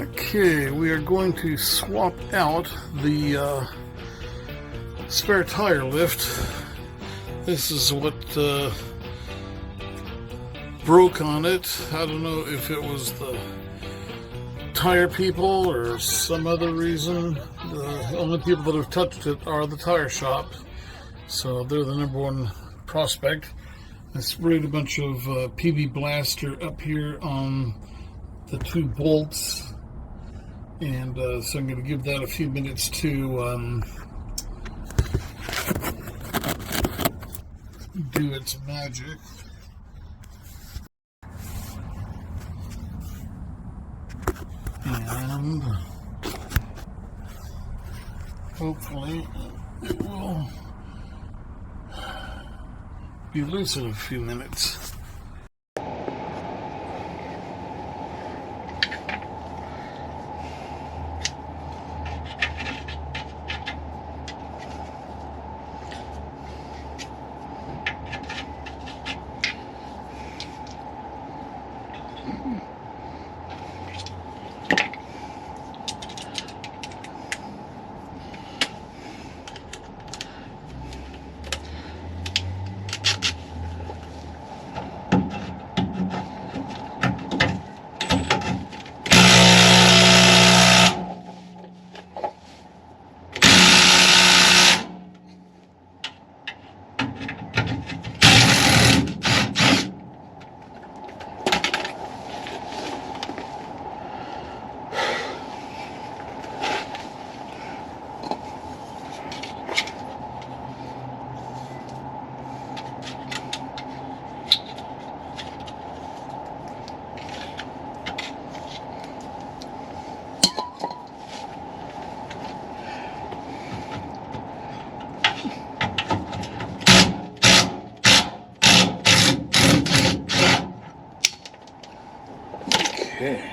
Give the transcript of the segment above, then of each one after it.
Okay, we are going to swap out the spare tire lift. This is what broke on it. I don't know if it was the tire people or some other reason. The only people that have touched it are the tire shop, so they're the number one prospect. I sprayed a bunch of PB Blaster up here on the two bolts, and so I'm going to give that a few minutes to do its magic. And hopefully it will be loose in a few minutes. Okay.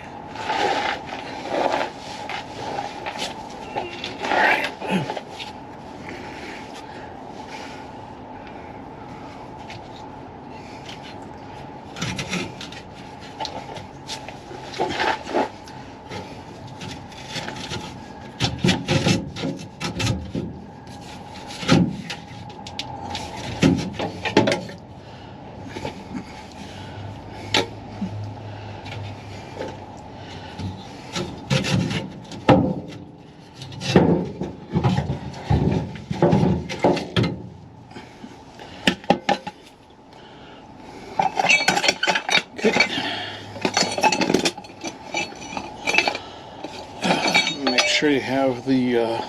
Make sure you have the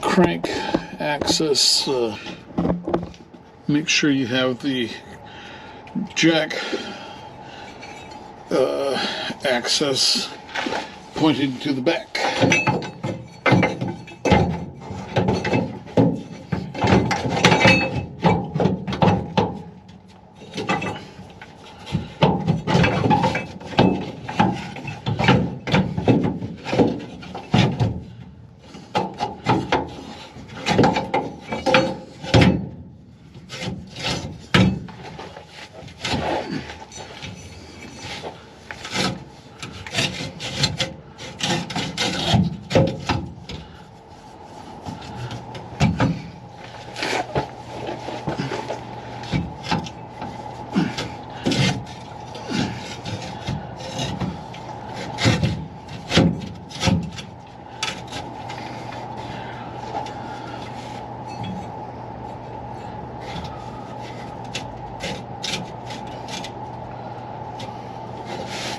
crank axis. Make sure you have the jack axis pointed to the back.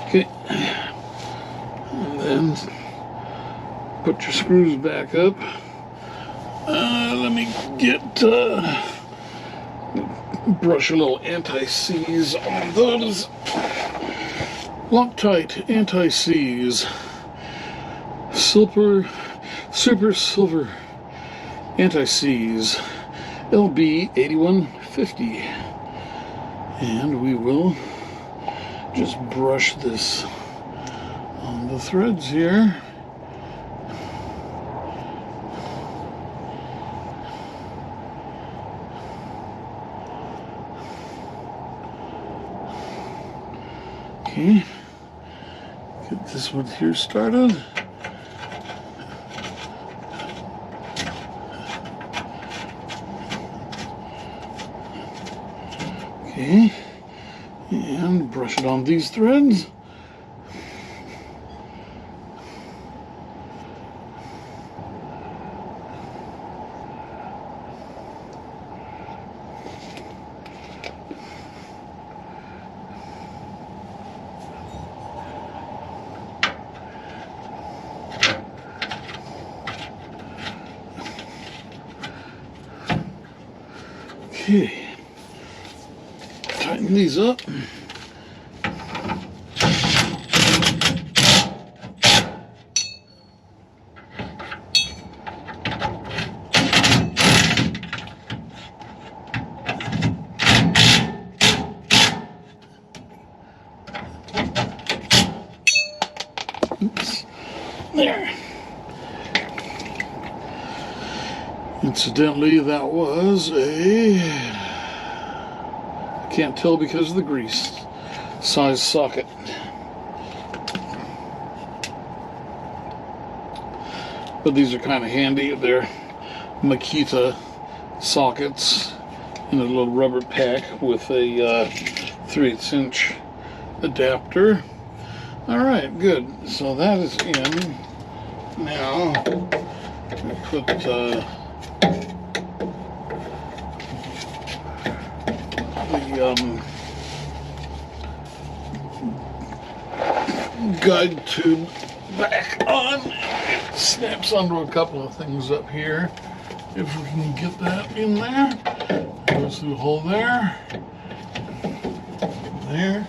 Okay, and then put your screws back up. Let me brush a little anti-seize on those. Loctite anti-seize, super silver anti-seize, LB 8150, and we will just brush this on the threads here. Okay, Get this one here started. Okay, and brush it on these threads. Okay, tighten these up. Oops, there. Incidentally, that was I can't tell because of the grease, size socket. But these are kind of handy. They're Makita sockets in a little rubber pack with a 3/8 inch adapter. Alright, good. So that is in. Now, I put the guide tube back on. It snaps onto a couple of things up here. If we can get that in there. Goes through the hole there. There.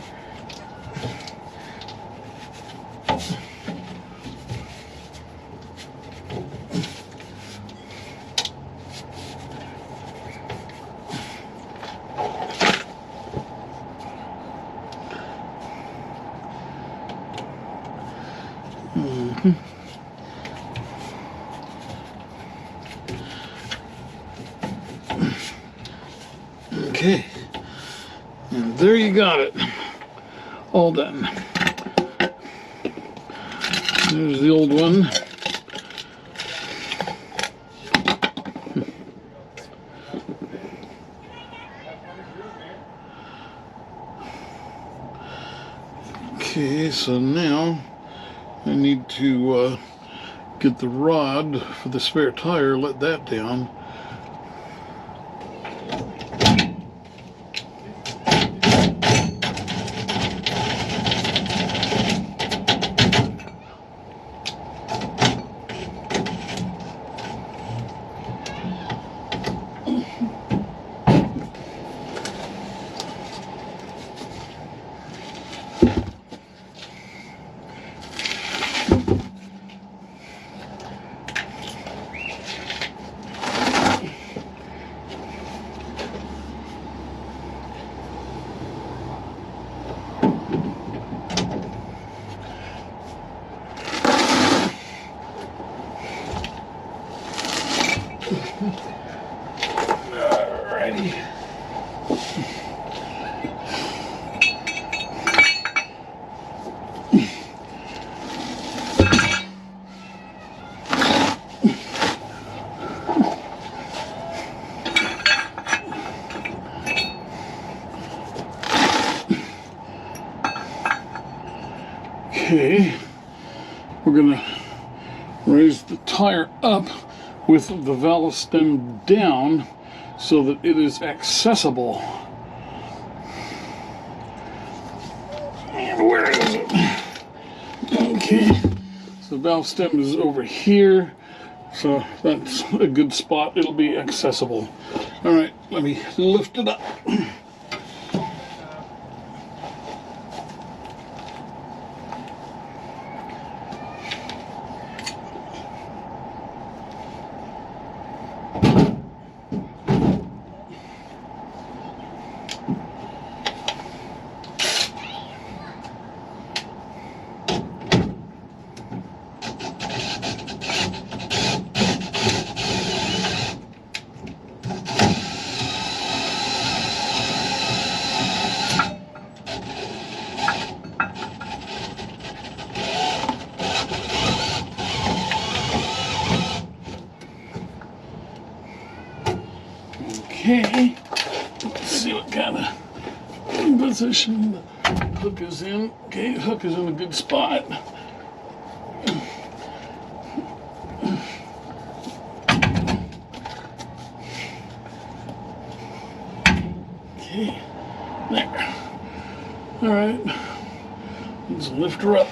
Okay, and there you got it, all done. There's the old one. Okay, so now I need to get the rod for the spare tire, let that down. Alrighty. Okay, we're gonna raise the tire up with the valve stem down so that it is accessible. And where is it? Okay, so the valve stem is over here, so that's a good spot. It'll be accessible. All right, let me lift it up. Okay, let's see what kind of position the hook is in. Okay, the hook is in a good spot. Okay, there. All right, let's lift her up.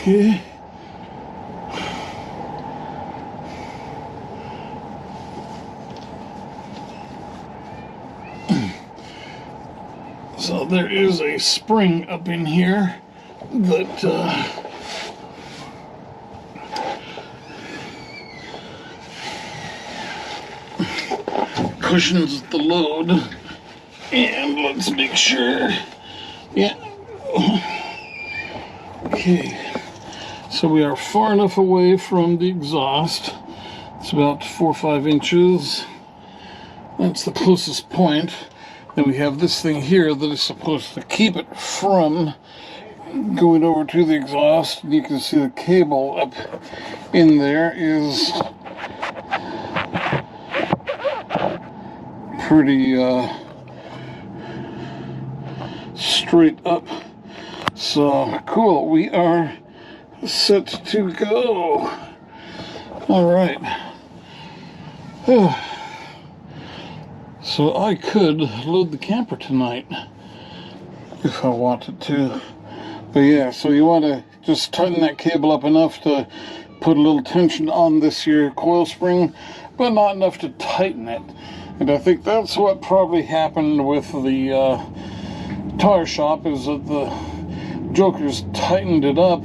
Okay. So there is a spring up in here that cushions the load. And let's make sure. Yeah. Okay. So we are far enough away from the exhaust. It's about 4 or 5 inches. That's the closest point. Then we have this thing here that is supposed to keep it from going over to the exhaust. You can see the cable up in there is pretty straight up. So cool, we are set to go. All right. So I could load the camper tonight if I wanted to. But yeah, so you want to just tighten that cable up enough to put a little tension on this here coil spring, but not enough to tighten it. And I think that's what probably happened with the tire shop, is that the jokers tightened it up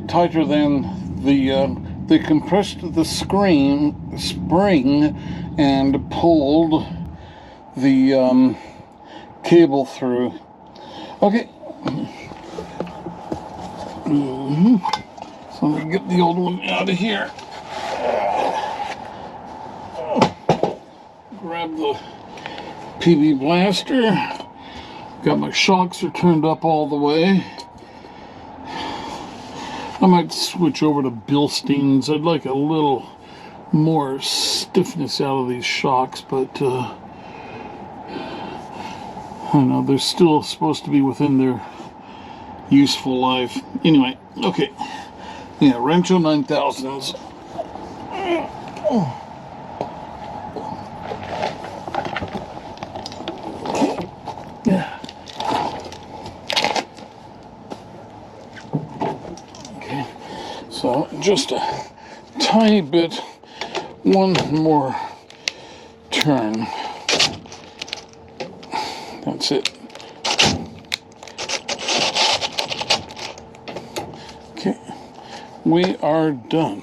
tighter than they compressed the spring and pulled the cable through. Okay. So let me get the old one out of here. Grab the PB blaster. Got my shocks are turned up all the way. I might switch over to Bilsteins. I'd like a little more stiffness out of these shocks, but I don't know, they're still supposed to be within their useful life. Anyway, okay. Yeah, Rancho 9000s. Yeah. Okay, so just a tiny bit, one more turn. That's it. Okay, we are done.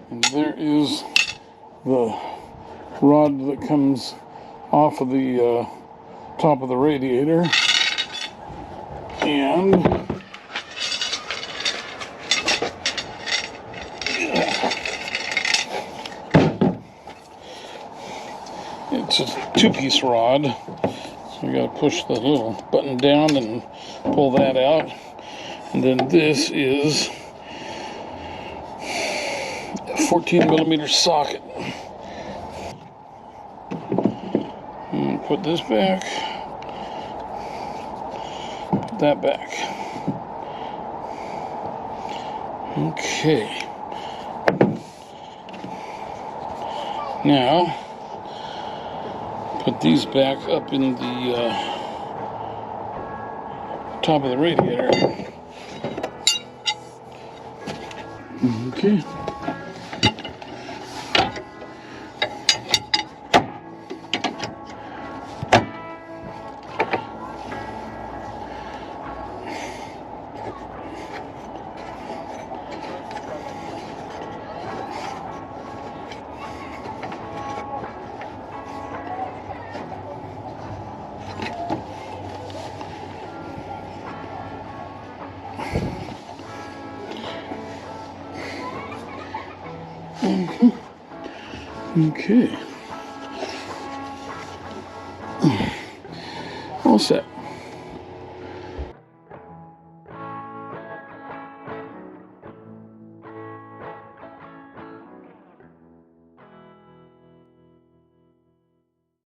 And there is the rod that comes off of the top of the radiator. And it's a 2-piece rod, so we got to push the little button down and pull that out. And then this is a 14mm socket. And put this back, put that back. Okay. Now, put these back up in the top of the radiator. Okay. Okay. All set.